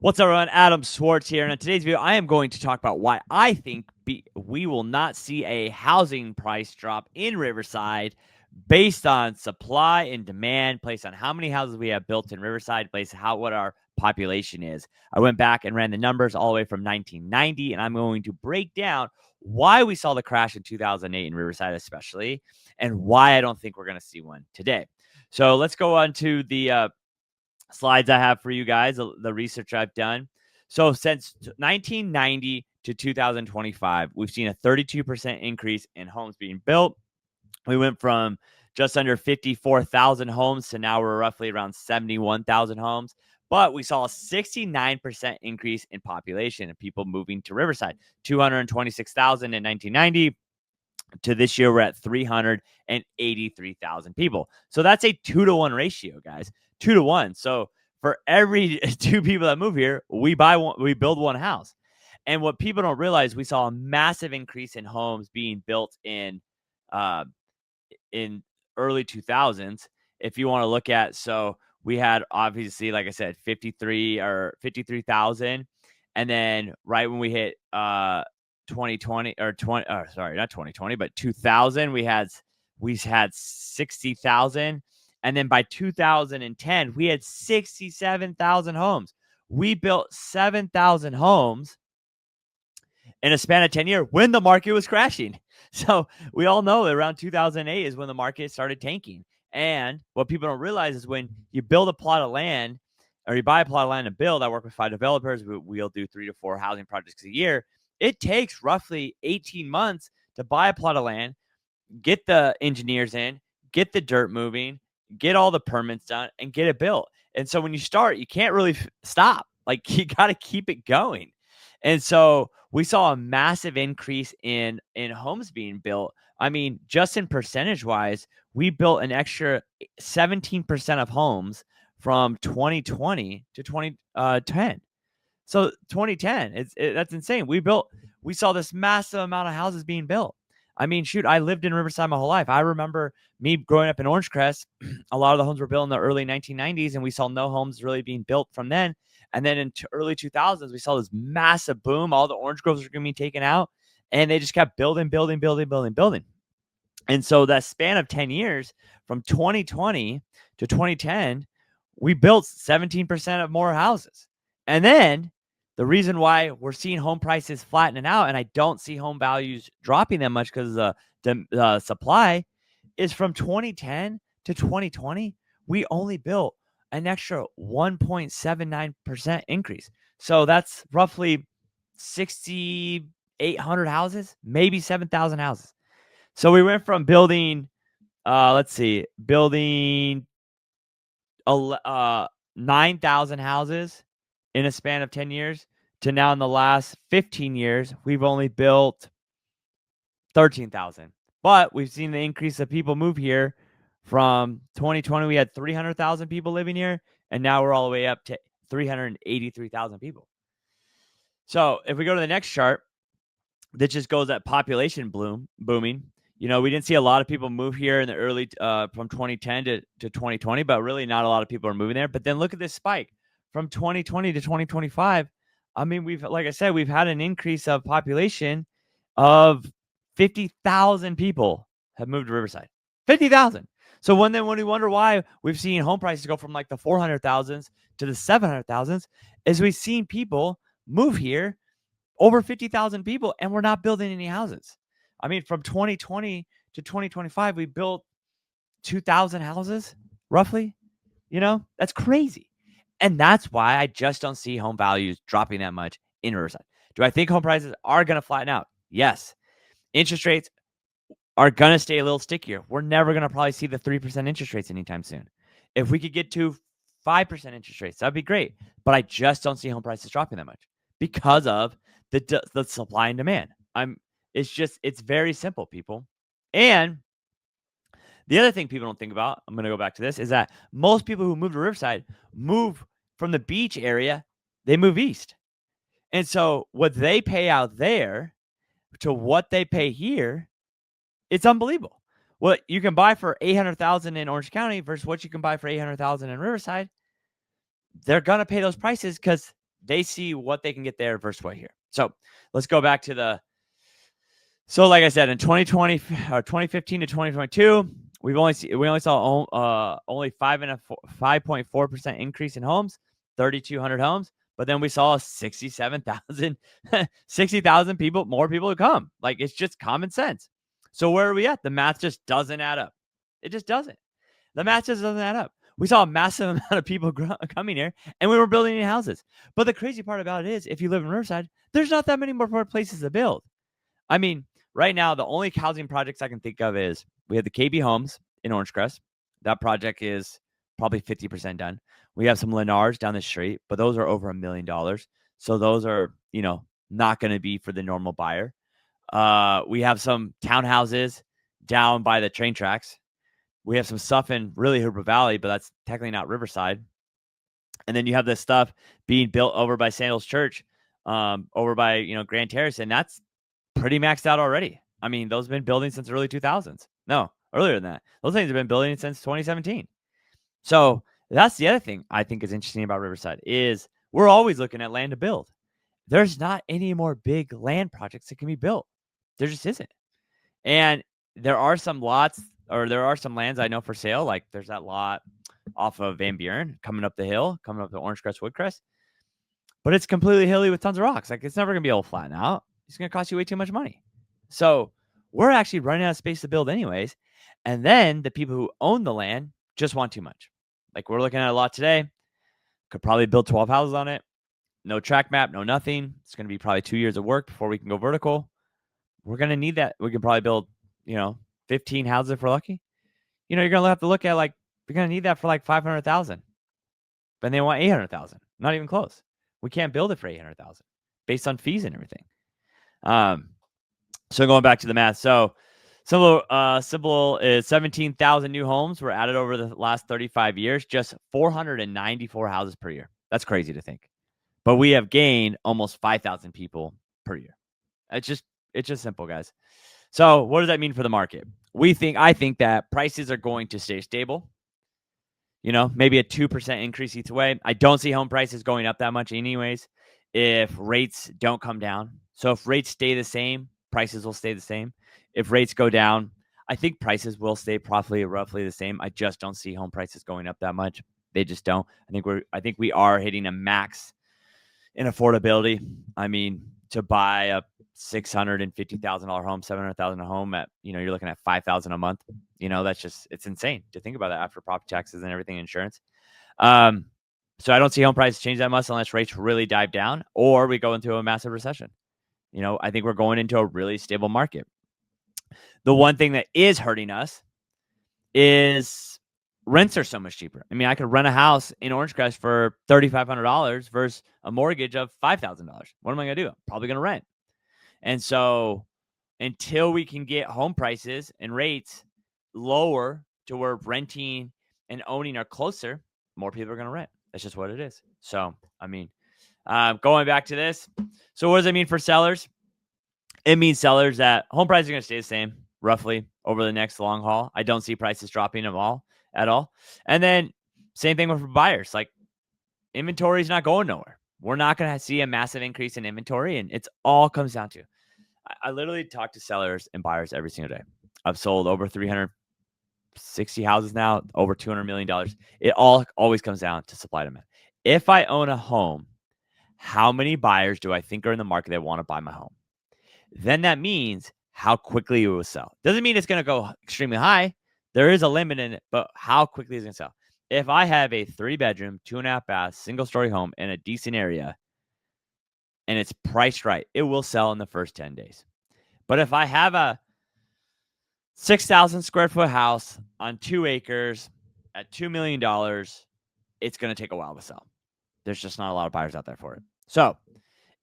What's up, everyone? Adam Schwarz here. And in today's video, I am going to talk about why I think we will not see a housing price drop in Riverside based on supply and demand, based on how many houses we have built in Riverside, based on what our population is. I went back and ran the numbers all the way from 1990, and I'm going to break down why we saw the crash in 2008 in Riverside, especially, and why I don't think we're going to see one today. So let's go on to the slides I have for you guys, the research I've done. So since 1990 to 2025, we've seen a 32% increase in homes being built. We went from just under 54,000 homes to now we're roughly around 71,000 homes. But we saw a 69% increase in population and people moving to Riverside, 226,000 in 1990 to this year we're at 383,000 people. So that's a 2-to-1 ratio, guys. 2-to-1. So for every two people that move here, we build one house. And what people don't realize, we saw a massive increase in homes being built in early 2000s. If you want to look at, so we had obviously, like I said, 53,000, and then right when we hit 2020 or 20 sorry, not 2020, but 2000, we had 60,000, and then by 2010 we had 67,000 homes. We built 7,000 homes in a span of 10 years when the market was crashing. So we all know that around 2008 is when the market started tanking. And what people don't realize is when you build a plot of land or you buy a plot of land to build, I work with 5 developers. We'll do 3 to 4 housing projects a year. It takes roughly 18 months to buy a plot of land, get the engineers in, get the dirt moving, get all the permits done, and get it built. And so when you start, you can't really stop. Like, you got to keep it going. And so we saw a massive increase in homes being built. I mean, just in percentage wise, we built an extra 17% of homes from 2020 to 2010. So 2010, that's insane. We saw this massive amount of houses being built. I mean, shoot, I lived in Riverside my whole life. I remember me growing up in Orange Crest. A lot of the homes were built in the early 1990s, and we saw no homes really being built from then. And then in early 2000s, we saw this massive boom. All the orange groves were going to be taken out, and they just kept building. And so that span of 10 years, from 2020 to 2010, we built 17% of more houses. And then the reason why we're seeing home prices flattening out, and I don't see home values dropping that much because of the supply, is from 2010 to 2020, we only built an extra 1.79% increase. So that's roughly 6,800 houses, maybe 7,000 houses. So we went from building, building 9,000 houses in a span of 10 years to now in the last 15 years, we've only built 13,000. But we've seen the increase of people move here. From 2020, we had 300,000 people living here, and now we're all the way up to 383,000 people. So if we go to the next chart, that just goes at population booming. You know, we didn't see a lot of people move here in the early from 2010 to 2020, but really not a lot of people are moving there. But then look at this spike from 2020 to 2025. I mean, like I said, we've had an increase of population of 50,000 people have moved to Riverside. 50,000. So when we wonder why we've seen home prices go from like the 400,000s to the 700,000s, is we've seen people move here, over 50,000 people, and we're not building any houses. I mean, from 2020 to 2025, we built 2,000 houses, roughly. You know, that's crazy. And that's why I just don't see home values dropping that much in Riverside. Do I think home prices are going to flatten out? Yes. Interest rates are going to stay a little stickier. We're never going to probably see the 3% interest rates anytime soon. If we could get to 5% interest rates, that'd be great. But I just don't see home prices dropping that much because of the supply and demand. It's very simple, people. And the other thing people don't think about, I'm going to go back to this, is that most people who move to Riverside move from the beach area, they move east. And so what they pay out there to what they pay here, it's unbelievable. What you can buy for $800,000 in Orange County versus what you can buy for $800,000 in Riverside, they're going to pay those prices because They see what they can get there versus what here. So let's go back to the. So like I said, in 2020 or 2015 to 2022, we only saw only 5.4% increase in homes, 3,200 homes. But then we saw 67,000, 60,000 people, more people to come. Like, it's just common sense. So where are we at? The math just doesn't add up. It just doesn't. The math just doesn't add up. We saw a massive amount of people coming here, and we were building new houses. But the crazy part about it is, if you live in Riverside, there's not that many more places to build. I mean, right now, the only housing projects I can think of is we have the KB Homes in Orange Crest. That project is probably 50% done. We have some Lennars down the street, but those are over $1 million. So those are, not going to be for the normal buyer. We have some townhouses down by the train tracks. We have some stuff in really Hooper Valley, but that's technically not Riverside. And then you have this stuff being built over by Sandals Church, over by, Grand Terrace, and that's pretty maxed out already. I mean, those have been building since the early 2000s. No, earlier than that. Those things have been building since 2017. So that's the other thing I think is interesting about Riverside is we're always looking at land to build. There's not any more big land projects that can be built. There just isn't. And there are some lots, or there are some lands I know for sale. Like there's that lot off of Van Buren coming up the hill, coming up the Orange Crest, Woodcrest. But it's completely hilly with tons of rocks. Like, it's never going to be able to flatten out. It's going to cost you way too much money. So we're actually running out of space to build anyways. And then the people who own the land just want too much. Like, we're looking at a lot today. Could probably build 12 houses on it. No track map, no nothing. It's going to be probably 2 years of work before we can go vertical. We're going to need that. We can probably build, 15 houses if we're lucky. You're going to have to look at, like, we're going to need that for like 500,000. But they want 800,000. Not even close. We can't build it for 800,000 based on fees and everything. So going back to the math. So simple is 17,000 new homes were added over the last 35 years, just 494 houses per year. That's crazy to think. But we have gained almost 5,000 people per year. It's just simple, guys. So what does that mean for the market? I think that prices are going to stay stable. Maybe a 2% increase each way. I don't see home prices going up that much anyways if rates don't come down. So if rates stay the same, prices will stay the same. If rates go down, I think prices will stay roughly the same. I just don't see home prices going up that much. They just don't. I think we are hitting a max in affordability. I mean, to buy a $650,000 home, $700,000 a home at, you're looking at $5,000 a month. It's insane to think about that after property taxes and everything, insurance. So I don't see home prices change that much unless rates really dive down or we go into a massive recession. I think we're going into a really stable market. The one thing that is hurting us is rents are so much cheaper. I mean, I could rent a house in Orange Crest for $3,500 versus a mortgage of $5,000. What am I going to do? I'm probably going to rent. And so until we can get home prices and rates lower to where renting and owning are closer, more people are going to rent. That's just what it is. So, I mean, going back to this. So what does it mean for sellers? It means sellers that home prices are going to stay the same roughly over the next long haul. I don't see prices dropping at all. And then same thing with buyers. Like, inventory is not going nowhere. We're not going to see a massive increase in inventory, and it's all comes down to. I literally talk to sellers and buyers every single day. I've sold over 360 houses now, over $200 million. It always comes down to supply demand. If I own a home, how many buyers do I think are in the market that want to buy my home? Then that means how quickly it will sell. Doesn't mean it's going to go extremely high. There is a limit in it, but how quickly is it going to sell? If I have a 3-bedroom, 2.5 bath, single-story home in a decent area, and it's priced right, it will sell in the first 10 days. But if I have a 6,000 square foot house on 2 acres at $2 million, it's going to take a while to sell. There's just not a lot of buyers out there for it. So,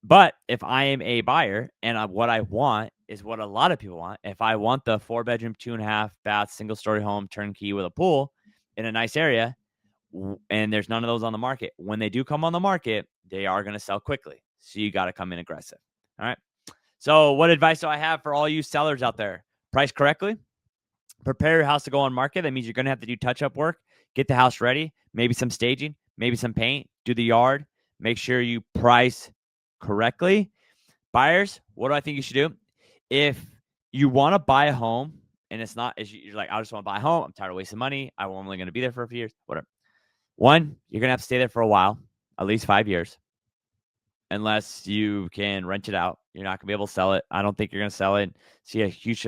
but if I am a buyer and what I want is what a lot of people want, if I want the 4-bedroom, 2.5 bath, single-story home, turnkey with a pool in a nice area, and there's none of those on the market, when they do come on the market, they are going to sell quickly. So you got to come in aggressive. All right. So what advice do I have for all you sellers out there? Price correctly. Prepare your house to go on market. That means you're going to have to do touch-up work, get the house ready, maybe some staging, maybe some paint, do the yard, Make sure you price correctly. Buyers, what do I think you should do? If you want to buy a home and it's not, you're like, I just want to buy a home. I'm tired of wasting money. I'm only going to be there for a few years, whatever. One, you're going to have to stay there for a while, at least 5 years, unless you can rent it out. You're not going to be able to sell it. I don't think you're going to sell it. See a huge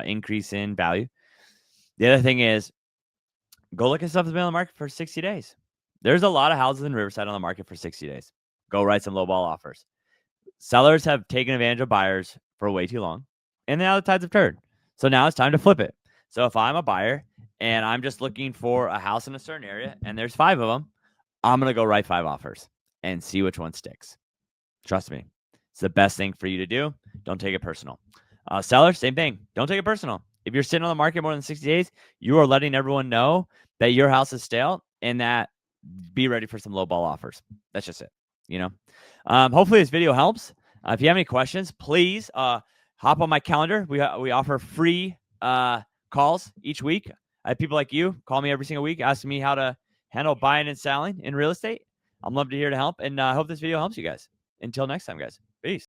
increase in value. The other thing is, go look at stuff that's been on the market for 60 days. There's a lot of houses in Riverside on the market for 60 days. Go write some lowball offers. Sellers have taken advantage of buyers for way too long, and now the tides have turned. So now it's time to flip it. So if I'm a buyer and I'm just looking for a house in a certain area and there's 5 of them, I'm going to go write 5 offers and see which one sticks. Trust me. It's the best thing for you to do. Don't take it personal. Sellers, same thing. Don't take it personal. If you're sitting on the market more than 60 days, you are letting everyone know that your house is stale and that be ready for some lowball offers. That's just it. Hopefully this video helps. If you have any questions, please hop on my calendar. We offer free calls each week. I have people like you call me every single week asking me how to handle buying and selling in real estate. I'm love to hear to help, and I hope this video helps you guys. Until next time, guys. Peace.